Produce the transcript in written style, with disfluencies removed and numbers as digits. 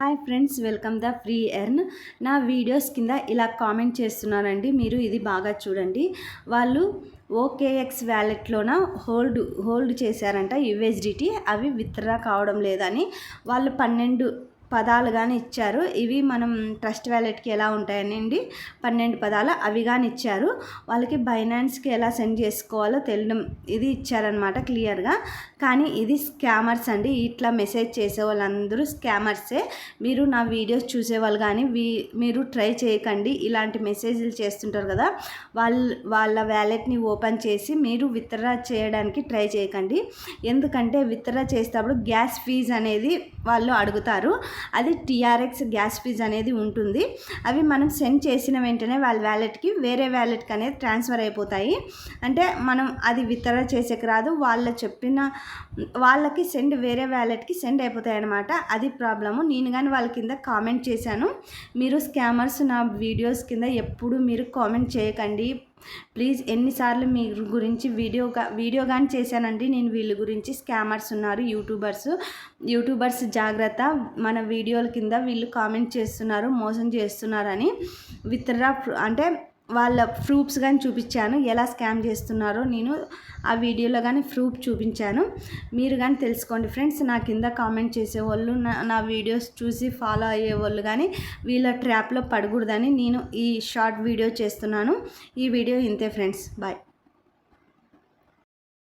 Hi friends, welcome the free earn. నా videos కింద ఇలా కామెంట్ చేస్తున్నారండి. మీరు ఇది బాగా చూడండి. వాళ్ళు ఓకేఎక్స్ వ్యాలెట్లోన హోల్డ్ చేశారంట యూఎస్డిటీ. అవి విత్డ్రా కావడం లేదని వాళ్ళు 12 పదాలు కానీ ఇచ్చారు. ఇవి మనం ట్రస్ట్ వ్యాలెట్కి ఎలా ఉంటాయనండి 12 పదాలు అవి కానీ ఇచ్చారు. వాళ్ళకి బైనాన్స్కి ఎలా సెండ్ చేసుకోవాలో తెలియడం ఇది ఇచ్చారనమాట క్లియర్గా. కానీ ఇది స్కామర్స్ అండి. ఇట్లా మెసేజ్ చేసే వాళ్ళందరూ స్కామర్సే. మీరు నా వీడియోస్ చూసేవాళ్ళు కానీ మీరు ట్రై చేయకండి. ఇలాంటి మెసేజ్లు చేస్తుంటారు కదా, వాళ్ళ వ్యాలెట్ని ఓపెన్ చేసి మీరు విత్డ్రా చేయడానికి ట్రై చేయకండి. ఎందుకంటే విత్డ్రా చేసేటప్పుడు గ్యాస్ ఫీజ్ అనేది వాళ్ళు అడుగుతారు. అది టీఆర్ఎక్స్ గ్యాస్ ఫీజ్ అనేది ఉంటుంది. అవి మనం సెండ్ చేసిన వెంటనే వాళ్ళ వ్యాలెట్కి వేరే వ్యాలెట్కి అనేది ట్రాన్స్ఫర్ అయిపోతాయి. అంటే మనం అది విత్డ్రా చేసేకి రాదు. వాళ్ళకి వేరే వ్యాలెట్కి సెండ్ అయిపోతాయి అన్నమాట. అది ప్రాబ్లము. నేను కానీ వాళ్ళ కింద కామెంట్ చేశాను. మీరు స్కామర్స్ నా వీడియోస్ కింద ఎప్పుడు మీరు కామెంట్ చేయకండి ప్లీజ్. ఎన్నిసార్లు మీ గురించి వీడియో కానీ చేశానండి నేను. వీళ్ళ గురించి స్కామర్స్ ఉన్నారు, యూట్యూబర్స్ జాగ్రత్త. మన వీడియోల కింద వీళ్ళు కామెంట్ చేస్తున్నారు, మోసం చేస్తున్నారని. విత్డ్రా అంటే వాళ్ళ ప్రూఫ్స్ కానీ చూపించాను, ఎలా స్కామ్ చేస్తున్నారో నేను ఆ వీడియోలో కానీ ప్రూఫ్ చూపించాను. మీరు కానీ తెలుసుకోండి ఫ్రెండ్స్. నా కింద కామెంట్ చేసేవాళ్ళు, నా వీడియోస్ చూసి ఫాలో అయ్యేవాళ్ళు కానీ వీళ్ళ ట్రాప్లో పడకూడదని నేను ఈ షార్ట్ వీడియో చేస్తున్నాను. ఈ వీడియో ఇంతే ఫ్రెండ్స్. బాయ్.